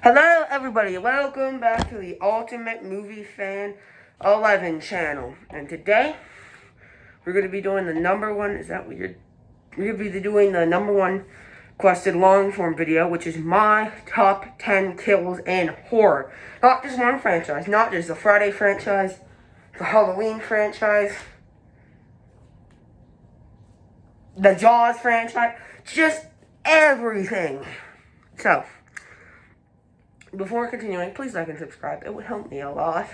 Hello everybody, welcome back to the Ultimate Movie Fan 11 channel. And today, we're going to be doing the number one, is that weird? We're going to be doing the number one requested long form video, which is my top 10 kills in horror. Not just one franchise, not just the Friday franchise, the Halloween franchise, the Jaws franchise, just everything. So, before continuing, please like and subscribe. It would help me a lot.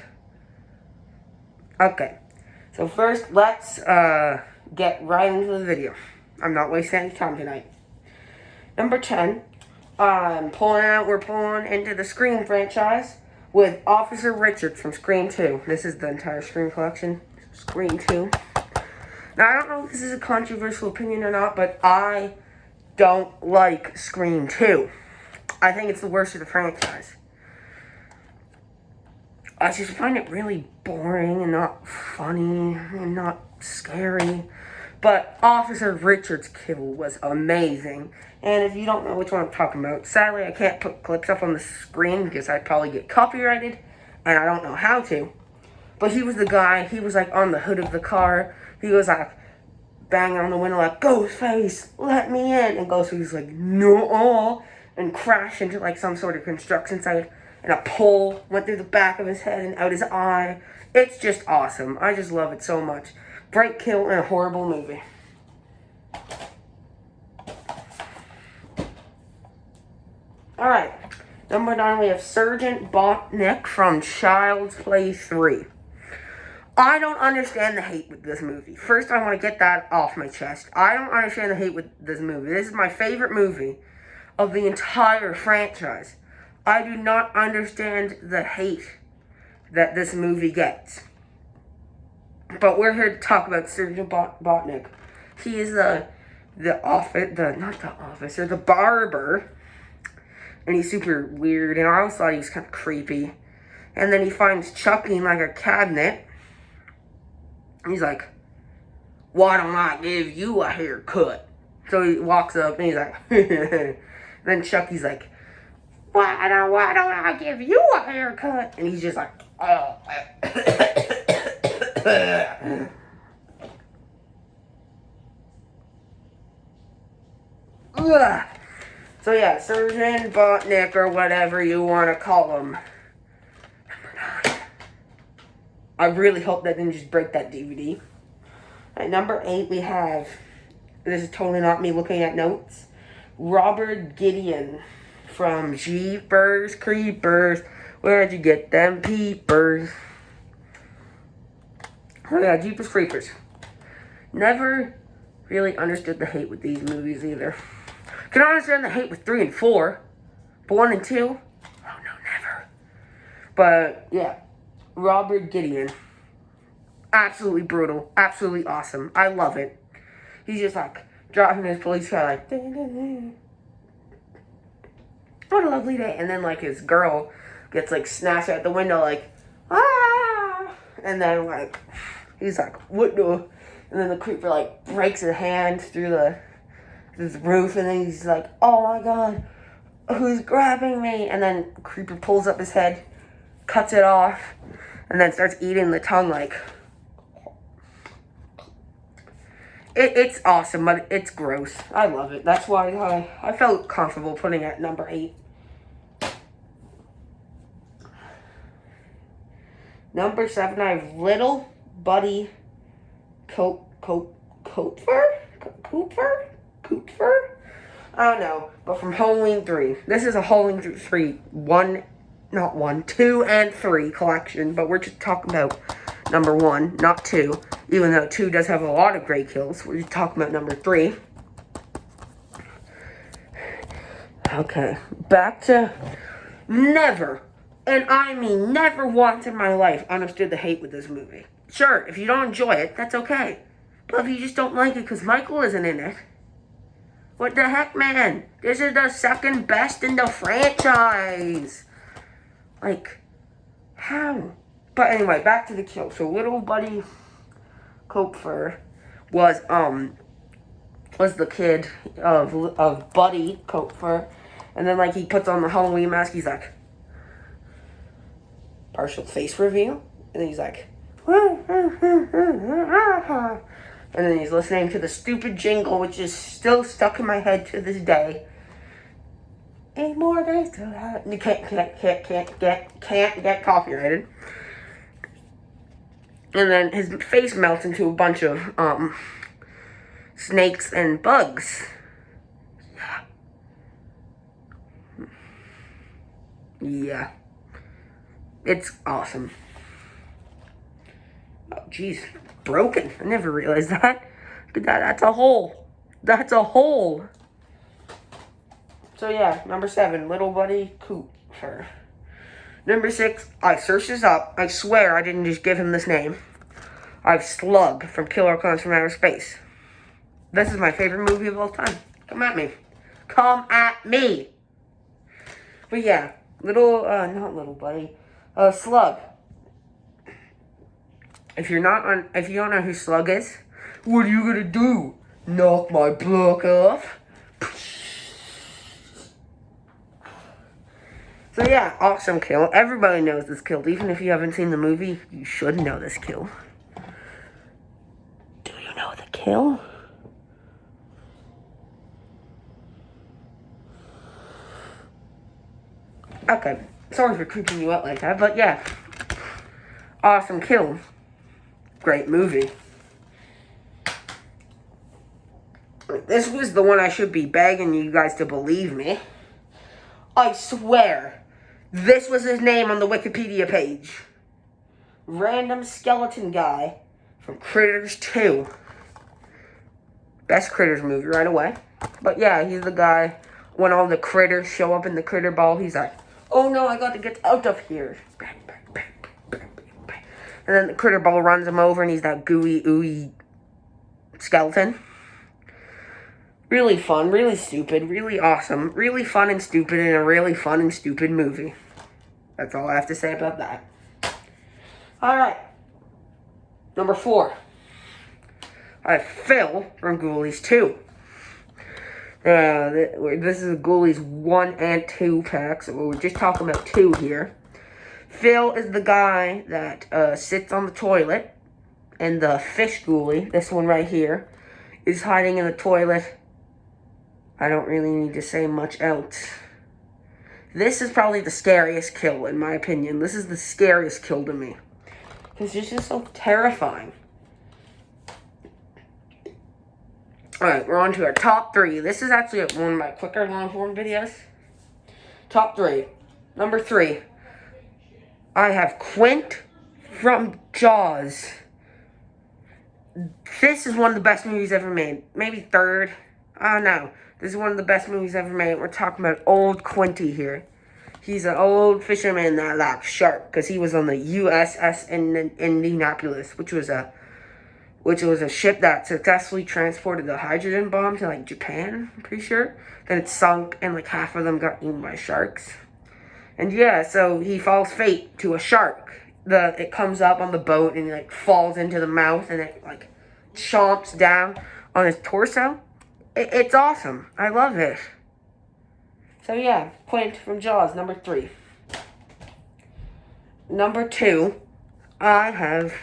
Okay. So first, let's get right into the video. I'm not wasting any time tonight. Number 10. We're pulling into the Scream franchise with Officer Richards from Scream 2. This is the entire Scream collection. Scream 2. Now, I don't know if this is a controversial opinion or not, but I don't like Scream 2. I think it's the worst of the franchise. I just find it really boring and not funny and not scary. But Officer Richards' kill was amazing. And if you don't know which one I'm talking about, sadly I can't put clips up on the screen because I'd probably get copyrighted. And I don't know how to. But he was the guy, he was like on the hood of the car. He was like banging on the window like, "Ghostface, let me in." And Ghostface was like, "No." And crashed into like some sort of construction site, and a pole went through the back of his head and out his eye. It's just awesome. I just love it so much. Great kill in a horrible movie. Alright, number 9 we have Sergeant Botnick from Child's Play 3. I don't understand the hate with this movie. First, I want to get that off my chest. I don't understand the hate with this movie. This is my favorite movie of the entire franchise. I do not understand the hate that this movie gets. But we're here to talk about Sergeant Botnick. He is the barber. And he's super weird, and I always thought he was kind of creepy. And then he finds Chucky in like a cabinet. He's like, "Why don't I give you a haircut?" So he walks up and he's like, then Chucky's like, why don't I give you a haircut? And he's just like, oh. So yeah, Sergeant Botnick, or whatever you want to call him. Number 9. I really hope that didn't just break that DVD. At number 8 we have, this is totally not me looking at notes, Robert Gideon from Jeepers Creepers. Where'd you get them peepers? Oh yeah, Jeepers Creepers. Never really understood the hate with these movies either. Can I understand the hate with 3 and 4, but 1 and 2? Oh no, never. But yeah, Robert Gideon. Absolutely brutal. Absolutely awesome. I love it. He's just like driving his police car like, what a lovely day. And then like his girl gets like snatched out the window like, ah. And then like he's like, what the? And then the creeper like breaks his hand through this roof, and then he's like, oh my god, who's grabbing me? And then the creeper pulls up his head, cuts it off, and then starts eating the tongue like. It's awesome, but it's gross. I love it. That's why I felt comfortable putting it at number 8. Number 7, I have Little Buddy Cooper? I don't know, but from Halloween 3. This is a Halloween 3, 2 and 3 collection, but we're just talking about number 1, not 2. Even though 2 does have a lot of great kills. We're just talking about number 3. Okay, back to never, and I mean never once in my life understood the hate with this movie. Sure, if you don't enjoy it, that's okay. But if you just don't like it because Michael isn't in it, what the heck, man? This is the second best in the franchise. Like, how? But anyway, back to the kill. So Little Buddy Cooper was the kid of Buddy Cooper, and then like he puts on the Halloween mask. He's like, partial face reveal. And then he's like, and then he's listening to the stupid jingle, which is still stuck in my head to this day. 8 more days to that. You can't get copyrighted. And then his face melts into a bunch of snakes and bugs. Yeah. It's awesome. Oh, jeez. Broken. I never realized that. Look at that. That's a hole. That's a hole. So yeah, number 7, Little Buddy Cooper. Number 6, I searched this up. I swear I didn't just give him this name. I've Slug from Killer Clowns from Outer Space. This is my favorite movie of all time. Come at me. Come at me. But yeah, not Little Buddy, Slug. If you don't know who Slug is, what are you gonna do? Knock my block off? So yeah, awesome kill. Everybody knows this kill. Even if you haven't seen the movie, you should know this kill. Do you know the kill? Okay, sorry for creeping you out like that, but yeah. Awesome kill. Great movie. This was the one I should be begging you guys to believe me. I swear, this was his name on the Wikipedia page. Random skeleton guy from Critters 2. Best Critters movie right away. But yeah, he's the guy, when all the critters show up in the critter ball, he's like, oh no, I got to get out of here. And then the critter ball runs him over and he's that gooey, ooey skeleton. Really fun, really stupid, really awesome, really fun and stupid in a really fun and stupid movie. That's all I have to say about that. Alright. Number 4. I have Phil from Ghoulies 2. This is Ghoulies 1 and 2 packs. So we're just talking about 2 here. Phil is the guy that sits on the toilet. And the fish ghoulie, this one right here, is hiding in the toilet. I don't really need to say much else. This is probably the scariest kill, in my opinion. This is the scariest kill to me. Because it's just so terrifying. Alright, we're on to our top 3. This is actually one of my quicker long-form videos. Top 3. Number 3. I have Quint from Jaws. This is one of the best movies ever made. Maybe 3rd. I don't know. This is one of the best movies ever made. We're talking about old Quinty here. He's an old fisherman that likes shark because he was on the USS Indianapolis, which was a ship that successfully transported the hydrogen bomb to like Japan, I'm pretty sure. Then it sunk and like half of them got eaten by sharks. And yeah, so he falls fate to a shark. It comes up on the boat and like falls into the mouth and it like chomps down on his torso. It's awesome. I love it. So yeah, Quint from Jaws, number 3. Number 2, I have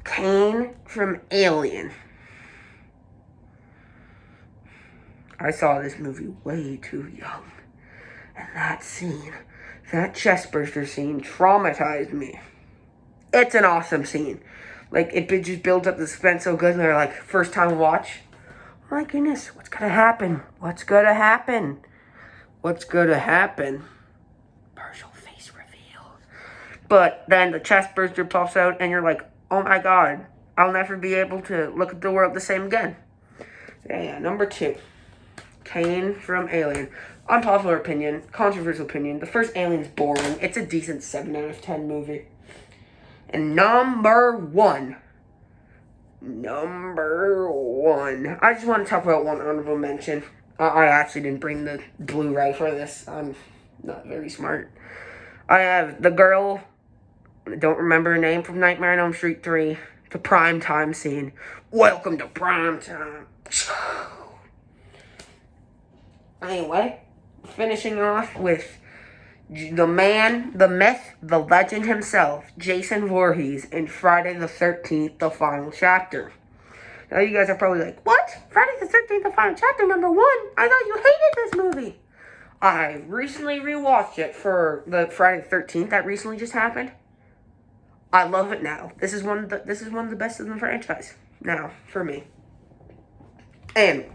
Kane from Alien. I saw this movie way too young. And that scene, that chestburster scene, traumatized me. It's an awesome scene. Like, it just builds up the suspense so good. And they're like, first time watch. Oh my goodness, what's gonna happen? What's gonna happen? What's gonna happen? Partial face reveal. But then the chestburster pops out and you're like, oh my god, I'll never be able to look at the world the same again. Yeah, number 2. Kane from Alien. Unpopular opinion, controversial opinion. The first Alien's boring. It's a decent 7 out of 10 movie. And number 1. I just want to talk about one honorable mention. I actually didn't bring the Blu-ray for this. I'm not very smart. I have the girl, I don't remember her name, from Nightmare on Elm Street 3. The primetime scene. Welcome to primetime. Anyway, finishing off with The man, the myth, the legend himself, Jason Voorhees in Friday the 13th, the final chapter. Now you guys are probably like, what? Friday the 13th, the final chapter, #1? I thought you hated this movie. I recently rewatched it for the Friday the 13th that recently just happened. I love it now. This is one of the best in the franchise now for me. And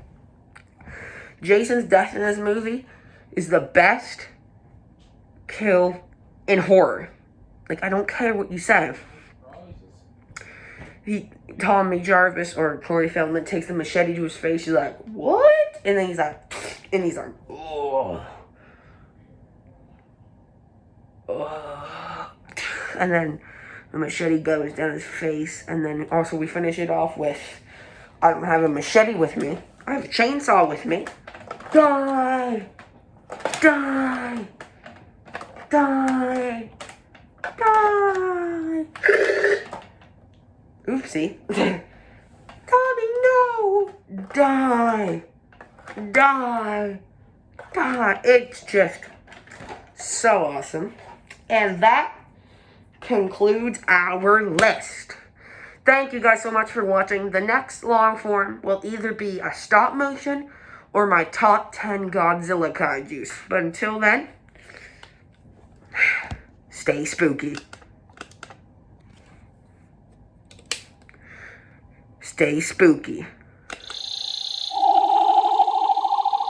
Jason's death in this movie is the best kill in horror. Like, I don't care what you say. Tommy Jarvis or Corey Feldman takes the machete to his face. He's like, what? And then he's like, oh. And then the machete goes down his face. And then also we finish it off with, I don't have a machete with me. I have a chainsaw with me. Die! Die! Die! Die! Oopsie. Tommy, no! Die! Die! Die! It's just so awesome. And that concludes our list. Thank you guys so much for watching. The next long form will either be a stop motion or my top 10 Godzilla kaijus. But until then, stay spooky. Stay spooky.